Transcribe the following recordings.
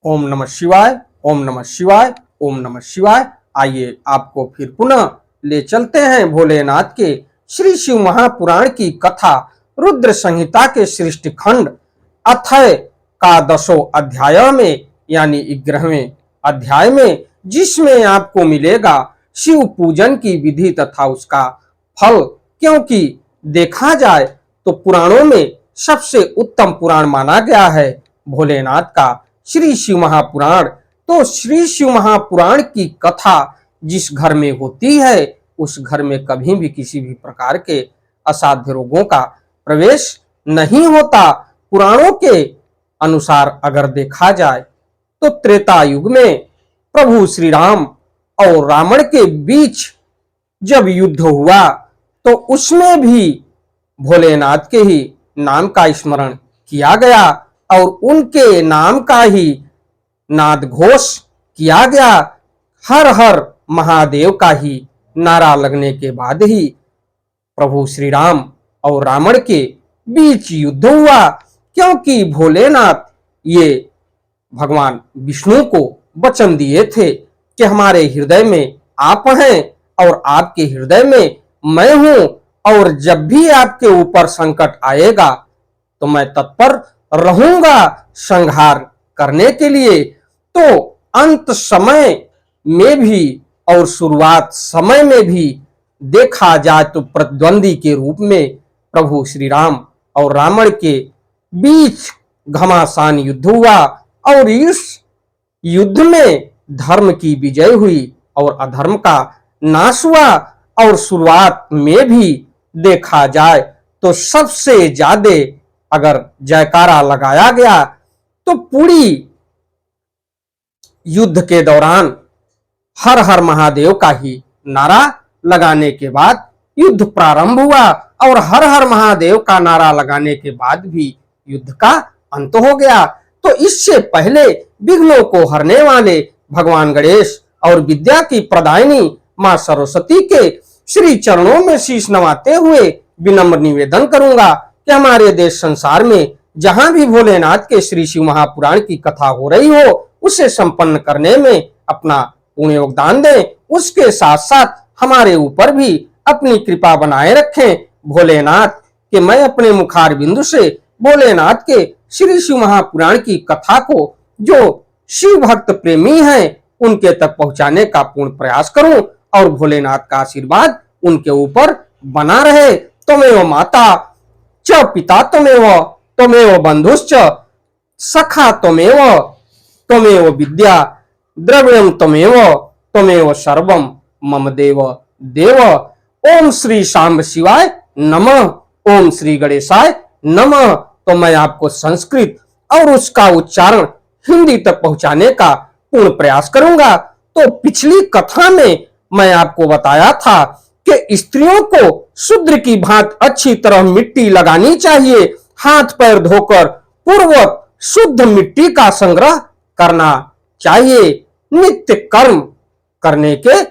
ओम नमः शिवाय, ओम नमः शिवाय, ओम नमः शिवाय। आइए आपको फिर पुनः ले चलते हैं भोलेनाथ के श्री शिव महापुराण की कथा, रुद्र संहिता के सृष्टि खंड अथय का 10वें अध्याय में, यानी 11वें अध्याय में, जिसमें आपको मिलेगा शिव पूजन की विधि तथा उसका फल। क्योंकि देखा जाए तो पुराणों में सबसे उत्तम पुराण माना गया है भोलेनाथ का श्री शिव महापुराण। तो श्री शिव महापुराण की कथा जिस घर में होती है उस घर में कभी भी किसी भी प्रकार के असाध्य रोगों का प्रवेश नहीं होता। पुराणों के अनुसार अगर देखा जाए तो त्रेता युग में प्रभु श्री राम और रावण के बीच जब युद्ध हुआ तो उसमें भी भोलेनाथ के ही नाम का स्मरण किया गया और उनके नाम का ही नाद घोष किया गया। हर हर महादेव का ही नारा लगने के बाद ही प्रभु श्री राम और रावण के बीच युद्ध हुआ। क्योंकि भोलेनाथ ये भगवान विष्णु को वचन दिए थे कि हमारे हृदय में आप हैं और आपके हृदय में मैं हूं, और जब भी आपके ऊपर संकट आएगा तो मैं तत्पर रहूंगा संहार करने के लिए। तो अंत समय में भी और शुरुआत समय में भी देखा जाए तो प्रतिद्वंदी के रूप में प्रभु श्री राम और रावण के बीच घमासान युद्ध हुआ और इस युद्ध में धर्म की विजय हुई और अधर्म का नाश हुआ। और शुरुआत में भी देखा जाए तो सबसे ज्यादा अगर जयकारा लगाया गया तो पूरी युद्ध के दौरान हर हर महादेव का ही नारा लगाने के बाद युद्ध प्रारंभ हुआ और हर हर महादेव का नारा लगाने के बाद भी युद्ध का अंत हो गया। तो इससे पहले विघ्नों को हरने वाले भगवान गणेश और विद्या की प्रदायिनी मां सरस्वती के श्री चरणों में शीश नवाते हुए विनम्र निवेदन करूंगा कि हमारे देश संसार में जहां भी भोलेनाथ के श्री शिव महापुराण की कथा हो रही हो उसे संपन्न करने में अपना पूर्ण योगदान दें। उसके साथ साथ हमारे ऊपर भी अपनी कृपा बनाए रखें भोलेनाथ, कि मैं अपने मुखार बिंदु से भोलेनाथ के श्री शिव महापुराण की कथा को जो शिव भक्त प्रेमी हैं उनके तक पहुंचाने का पूर्ण प्रयास करूं और भोलेनाथ का आशीर्वाद उनके ऊपर बना रहे। त्वमेव माता च पिता त्वमेव बंधुश्च सखा त्वमेव विद्या द्रविणम त्वमेव सर्वम मम देव देव। ओम श्री शांब शिवाय नमः, ओम श्री गणेशाय नमः। तो मैं आपको संस्कृत और उसका उच्चारण हिंदी तक पहुंचाने का पूर्ण प्रयास करूंगा। तो पिछली कथा में मैं आपको बताया था कि स्त्रियों को शूद्र की भांति अच्छी तरह मिट्टी लगानी चाहिए, हाथ पैर धोकर पूर्वक शुद्ध मिट्टी का संग्रह करना चाहिए। नित्य कर्म करने के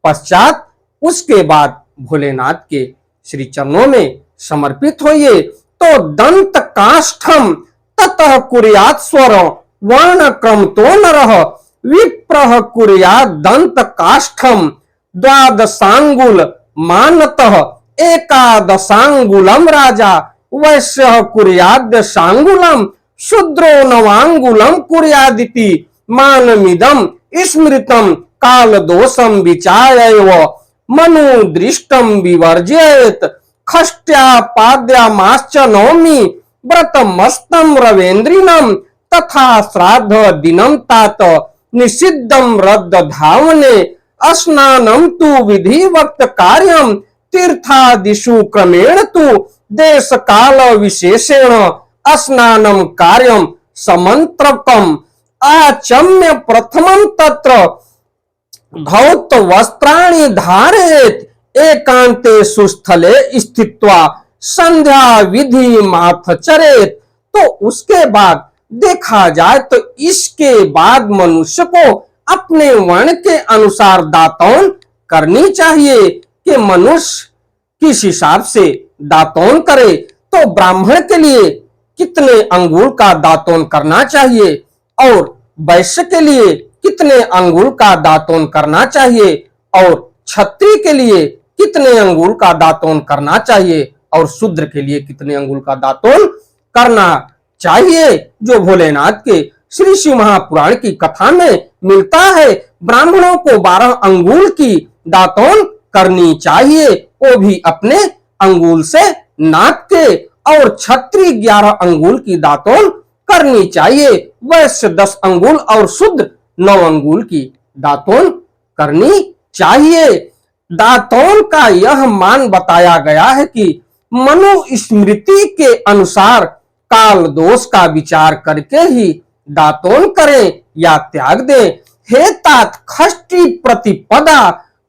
पश्चात उसके बाद भोलेनाथ के श्री चरणों में समर्पित होइए। तो दंत काष्ठम ततः कुर्यात् स्वर वर्ण क्रम तो नरः विप्रः कुर्यात् दंत काष्ठम द्वादशांगुल मानतः एकादशांगुलम राजा वैश्यः कुर्याद् दशांगुलम शूद्रो नवांगुलम कुर्यादिति मानमिदं स्मृतं काल दोषम विचार्यैव मनु दृष्टम विवर्जयेत् खष्ट्यापाद्यामाश्च नौमि व्रतमस्तं रवेन्द्रिणं तथा श्राद्ध दिनं तात निषिद्धं रद्द धावने स्नानं तु विधिवक्त कार्यं तीर्थादिषु क्रमेण तु देश काल विशेषेण स्नानं कार्यं समंत्रकम् आचम्य प्रथमं तत्र धौत वस्त्राणि धारयेत् एकांते सुस्थले स्थित्वा संध्या विधि माथ चरेत। तो उसके बाद देखा जाए तो इसके बाद मनुष्य को अपने वर्ण के अनुसार दातौन करनी चाहिए कि मनुष्य किस हिसाब से दातौन करे। तो ब्राह्मण के लिए कितने अंगुल का दातौन करना चाहिए और वैश्य के लिए कितने अंगुल का दातून करना चाहिए और क्षत्रिय के लिए कितने अंगुल का दातून करना चाहिए और शूद्र के लिए कितने अंगुल का दातून करना चाहिए, जो भोलेनाथ के श्री शिव महापुराण की कथा में मिलता है। ब्राह्मणों को 12 अंगुल की दातून करनी चाहिए, वो भी अपने अंगुल से नाप के, और क्षत्रिय 11 अंगुल की दातून करनी चाहिए। वैश्य 10 अंगुल और शूद्र 9 अंगुल की दातून करनी चाहिए। दातून का यह मान बताया गया है कि मनुस्मृति के अनुसार काल दोष का विचार करके ही दातून करें या त्याग दें। हे तात, षष्ठी प्रतिपदा,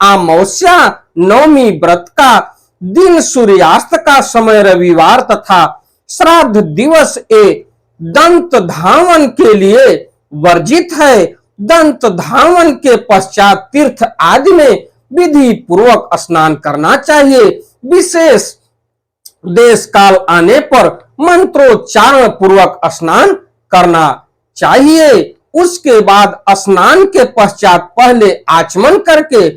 अमावस्या, नवमी व्रत का दिन, सूर्यास्त का समय, रविवार तथा श्राद्ध दिवस दंत धावन के लिए वर्जित है। दंत धावन के पश्चात तीर्थ आदि में विधि पूर्वक स्नान करना चाहिए। विशेष देश काल आने पर मंत्रोच्चारण पूर्वक स्नान करना चाहिए। उसके बाद स्नान के पश्चात पहले आचमन करके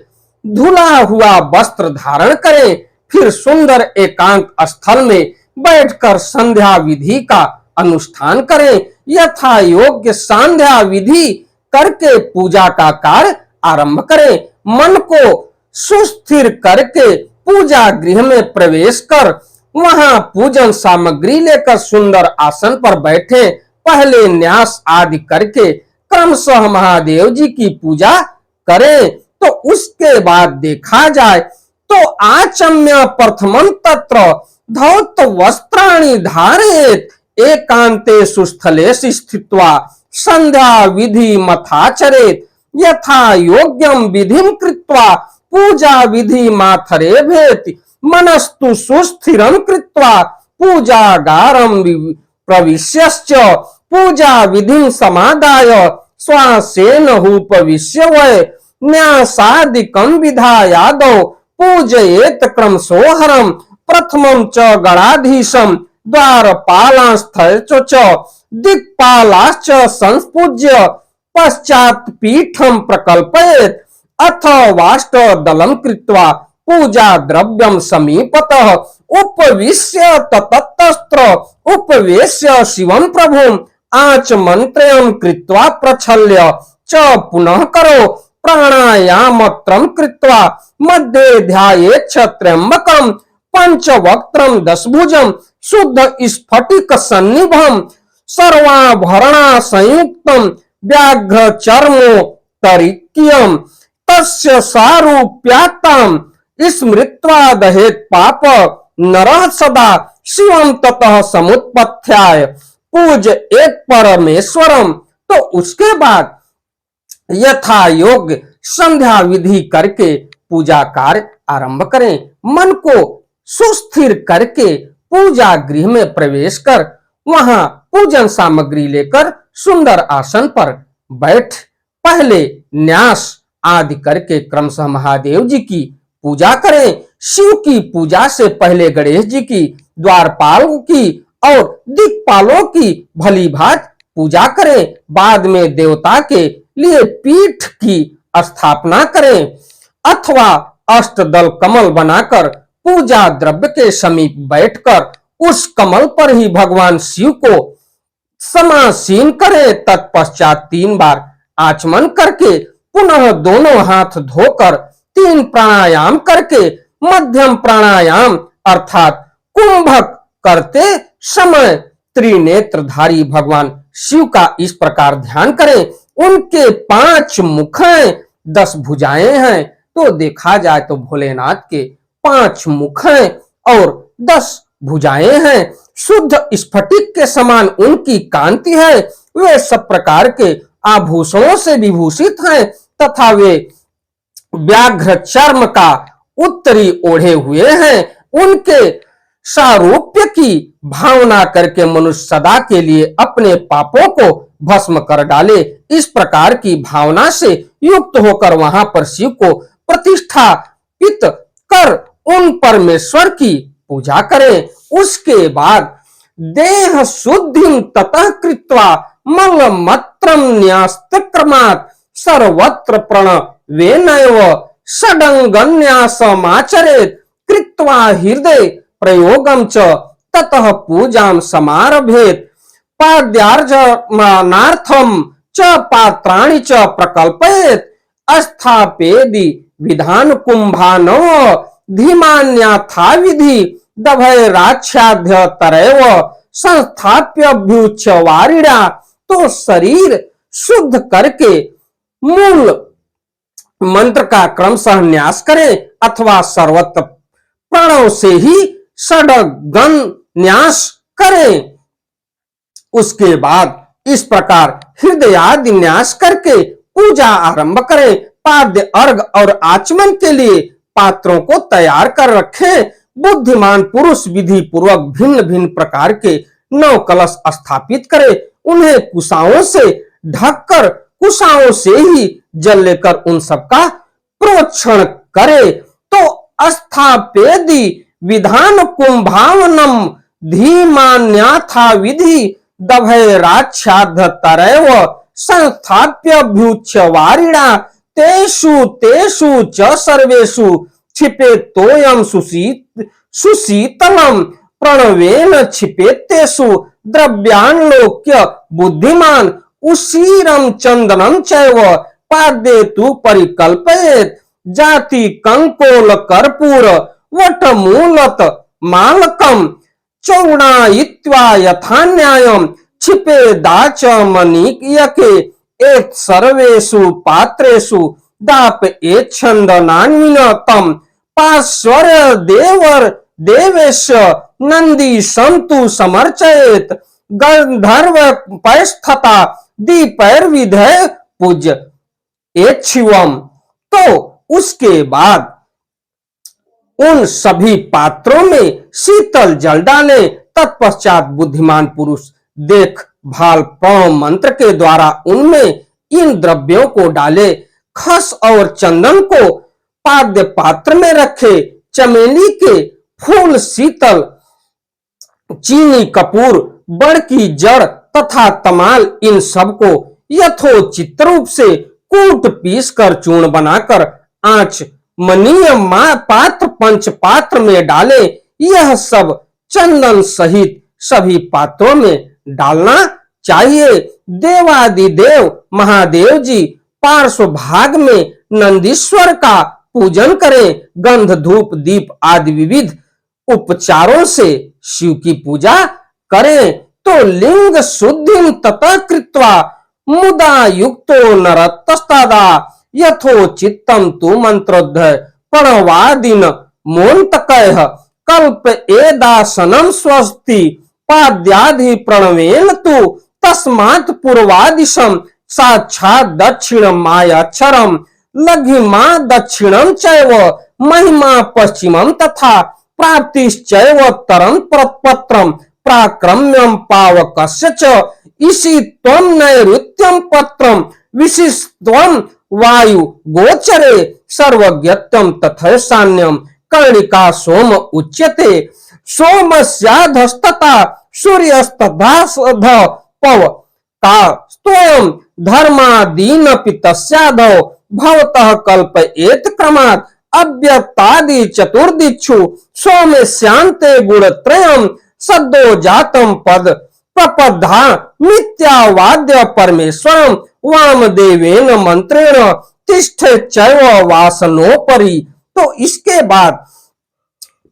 धुला हुआ वस्त्र धारण करें, फिर सुंदर एकांत स्थल में बैठकर संध्या विधि का अनुष्ठान करें। यथा योग्य संध्या विधि करके पूजा का कार्य आरंभ करें। मन को सुस्थिर करके पूजा गृह में प्रवेश कर वहां पूजन सामग्री लेकर सुंदर आसन पर बैठे। पहले न्यास आदि करके क्रमशः महादेव जी की पूजा करें, तो उसके बाद देखा जाए तो आचम्य प्रथमं तत्र धौत वस्त्राणि धारयेत्, एकांते सुस्थले स्थित्वा संध्या विधि मथाचरेत्, यथा योग्यम विधिं कृत्वा पूजा विधि माथरे भेति, मनस्तु सुस्थिरं कृत्वा पूजागारं प्रविश्यश्च पूजा विधिं समादाय श्वासेन उपविश्य वै न्यासादिकं विधायादौ पूजयेत् क्रमशोहरं। प्रथमं च गणाधीशं द्वारपालांश्च दिक्पालाश्च संपूज्य पश्चात् पीठं प्रकल्पयेत्, अथ वाष्टदलं कृत्वा पूजा द्रव्यं समीपतः उपविश्य ततस्तत्र उपवेश्य शिवं प्रभुं आचमन्त्रयं कृत्वा प्रक्षाल्य च पुनः करो प्राणायामत्रं कृत्वा मध्ये ध्यायेत् त्र्यंबकं पंचवक्त्रं दशभुजं शुद्ध स्फटिक सन्निभं सर्वाभरणा संयुक्तं व्याघ्र चर्मोत्तरीक्यं तस्य सारूप्यात्तां स्मृत्वा दहेत् पाप नरः सदा शिवं ततः समुत्पत्थ्याय पूज एक परमेश्वरम। तो उसके बाद यथा योग्य संध्या विधि करके पूजा कार्य आरंभ करें। मन को सुस्थिर करके पूजा गृह में प्रवेश कर वहां पूजन सामग्री लेकर सुंदर आसन पर बैठ पहले न्यास आदि करके क्रमशः महादेव जी की पूजा करें। शिव की पूजा से पहले गणेश जी की, द्वारपालों की और दिक्पालों की भली भांति पूजा करें। बाद में देवता के लिए पीठ की स्थापना करें अथवा अष्टदल कमल बनाकर पूजा द्रव्य के समीप बैठकर उस कमल पर ही भगवान शिव को समासीन करें। तत्पश्चात 3 बार आचमन करके पुनः दोनों हाथ धोकर 3 प्राणायाम करके मध्यम प्राणायाम अर्थात कुंभक करते समय त्रिनेत्रधारी भगवान शिव का इस प्रकार ध्यान करें। उनके 5 मुख हैं, 10 भुजाएं हैं। तो देखा जाए तो भोलेनाथ के 5 मुख हैं और 10 भुजाएं हैं। शुद्ध स्फटिक के समान उनकी कांति है। वे सब प्रकार के आभूषणों से विभूषित हैं तथा वे व्याघ्र चर्म का उत्तरी ओढ़े हुए हैं। उनके सारूप्य की भावना करके मनुष्य सदा के लिए अपने पापों को भस्म कर डाले। इस प्रकार की भावना से युक्त होकर वहां पर शिव को प्रतिष्ठापित कर उन परमेश्वर की पूजा करें। उसके बाद देह शुद्धिं ततः कृत्वा मलमत्रम न्यास्तक्रमात् सर्वत्र प्रणवेनैव षडंगन्यासमाचरेत् कृत्वा हृदय प्रयोगं च ततः पूजां समारभेत् पाद्यार्जनार्थं च पात्राणि च प्रकल्पयेत् स्थापेदि विधान कुंभानव धीमान्याथा विधि दभैराच्छाद्य तरैव संस्थाप्यभ्युच्च वारिणा। तो शरीर शुद्ध करके मूल मंत्र का क्रमशः न्यास करें अथवा सर्वत्र प्रणव से ही षडगन न्यास करें। उसके बाद इस प्रकार हृदयादि न्यास करके पूजा आरंभ करें। पाद्य अर्घ और आचमन के लिए पात्रों को तैयार कर रखें। बुद्धिमान पुरुष विधि पूर्वक भिन्न भिन्न प्रकार के 9 कलश स्थापित करे। उन्हें कुशाओं से ढककर कुशाओं से ही जल लेकर उन सबका प्रोक्षण करे। तो स्थापेदि विधान कुंभावनम धीमान्याथा विधि दभैराच्छाद्य तरैव संस्थाप्यभ्युच्च वारिणा। तेषु तेषु च सर्वेषु क्षिपे तोयम सुशीतलम प्रणवेन क्षिपेतेषु द्रव्यान्लोक्य बुद्धिमान उशीरम चंदनम चैव पाद्ये तु परिकल्पयेत् जाति कंकोल कर्पूर वटमूलत मालकम चौड़ायित्वा यथा न्यायम क्षिपे दाच मणियके एत सर्वेषु पात्रेषु दाप एच्छन्दनान्विनतम पार्श्वर्य देवर देवेश नंदी संतु समर्चयेत गंधर्व पैस्थता दीपैर विधय पूज्य एच्छिवम। तो उसके बाद उन सभी पात्रों में शीतल जल डाले। तत्पश्चात बुद्धिमान पुरुष देख भाल प्रणव मंत्र के द्वारा उनमें इन द्रव्यों को डाले। खस और चंदन को पाद्य पात्र में रखे। चमेली के फूल, शीतल, चीनी कपूर, बड़ की जड़ तथा तमाल इन सब को यथोचित रूप से कूट पीस कर चूर्ण बनाकर आंच मनीय पात्र पंच पात्र में डाले। यह सब चंदन सहित सभी पात्रों में डालना चाहिए। देवादिदेव महादेव जी पार्श्व भाग में नंदीश्वर का पूजन करें। गंध धूप दीप आदि विविध उपचारों से शिव की पूजा करें। तो लिंग शुद्धि ततः कृत्वा मुदा युक्तो नरतस्तादा यथोचित्तम तु मंत्रोद्धय प्रणवादिन मोन्तकैः कल्प एदासनं स्वस्ति पाद्याधि प्रणवेन तु तस्मात् पूर्वादिशं साक्षात् दक्षिणमायाक्षरं लघिमा दक्षिणं चैव महिमा पश्चिमं तथा प्राप्तिश्चैवोत्तरं पत्रं प्राक्रम्यं पावकस्य च इसी त्वं नैऋत्यं पत्रं विशिष्टं वायु गोचरे सर्वज्ञत्वं तथैषान्यं कर्णिका सोम उच्यते। सोमस्याधस्तता सूर्यस्तधासध पव का स्वयं धर्मादीनपि तस्याधौ भवतः कल्पयेत क्रमात् अव्यक्तादि चतुर्दिक्षु सोमेस्यान्ते गुणत्रयं सद्यो जातं पद प्रपद्धा मिथ्यावाद्य परमेश्वरं वामदेवेन मंत्रेण तिष्ठे चैव वासनोपरि। तो इसके बाद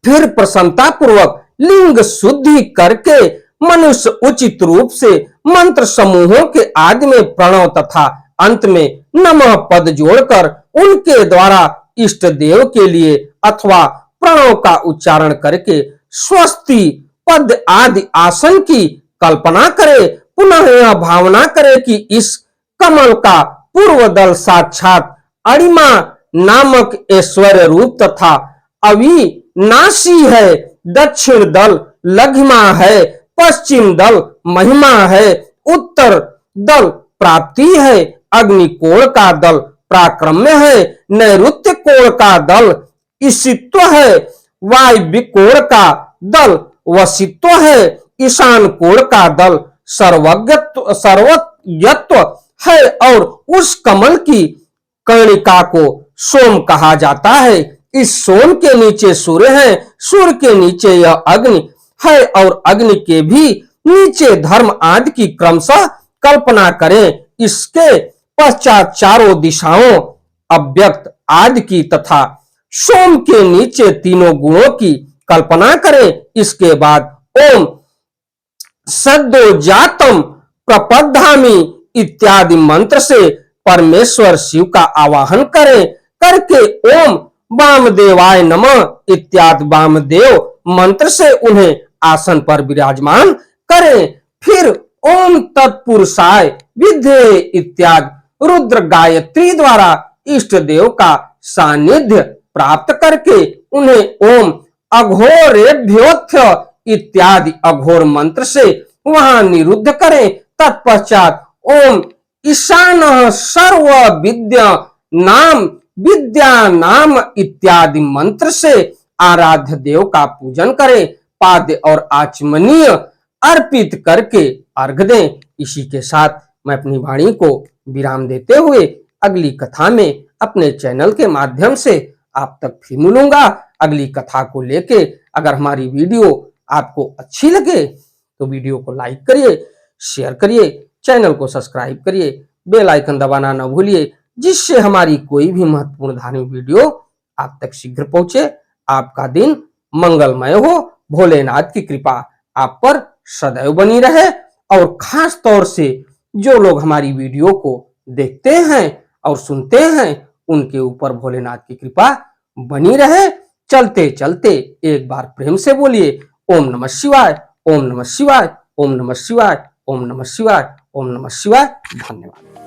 फिर प्रसन्नता पूर्वक लिंग शुद्धि करके मनुष्य उचित रूप से मंत्र समूहों के आदि में प्रणव तथा अंत में नमः पद जोड़कर उनके द्वारा इष्ट देव के लिए अथवा प्रणव का उच्चारण करके स्वस्ति पद आदि आसन की कल्पना करे। पुनः यह भावना करे कि इस कमल का पूर्व दल साक्षात अणिमा नामक ऐश्वर्य रूप तथा अविनाशी है, दक्षिण दल लघिमा है, पश्चिम दल महिमा है, उत्तर दल प्राप्ति है, अग्निकोण का दल प्राक्रम्य है, नैऋत्य कोण का दल ईशित्व है, वायव्य कोण का दल वशित्व है, ईशान कोण का दल सर्वज्ञत्व है और उस कमल की कर्णिका को सोम कहा जाता है। इस सोम के नीचे सूर्य है, सूर्य के नीचे यह अग्नि है और अग्नि के भी नीचे धर्म आदि की क्रमशः कल्पना करें। इसके पश्चात चारों दिशाओं अव्यक्त आदि की तथा सोम के नीचे तीनों गुणों की कल्पना करें। इसके बाद ओम सद्यो जातम प्रपद्धामि इत्यादि मंत्र से परमेश्वर शिव का आवाहन करें। करके ओम वामदेवाय नमः इत्यादि वामदेव मंत्र से उन्हें आसन पर विराजमान करें। फिर ओम तत्पुरुषाय विद्ये इत्यादि रुद्र गायत्री द्वारा इष्ट देव का सानिध्य प्राप्त करके उन्हें ओम अघोरेभ्योऽथ इत्यादि अघोर मंत्र से वहां निरुद्ध करें। तत्पश्चात ओम ईशानः सर्व विद्या नाम इत्यादि मंत्र से आराध्य देव का पूजन करें। पाद्य और आचमनीय अर्पित करके अर्घ दें। इसी के साथ मैं अपनी वाणी को विराम देते हुए अगली कथा में अपने चैनल के माध्यम से आप तक फिर मिलूंगा अगली कथा को लेके। अगर हमारी वीडियो आपको अच्छी लगे तो वीडियो को लाइक करिए, शेयर करिए, चैनल को सब्सक्राइब करिए, बेल आइकन दबाना न भूलिए, जिससे हमारी कोई भी महत्वपूर्ण धार्मिक वीडियो आप तक शीघ्र पहुंचे। आपका दिन मंगलमय हो। भोलेनाथ की कृपा आप पर सदैव बनी रहे। और खास तौर से जो लोग हमारी वीडियो को देखते हैं और सुनते हैं उनके ऊपर भोलेनाथ की कृपा बनी रहे। चलते चलते एक बार प्रेम से बोलिए ओम नमः शिवाय, ओम नमः शिवाय, ओम नमः शिवाय, ओम नमः शिवाय, ओम नमः शिवाय। धन्यवाद।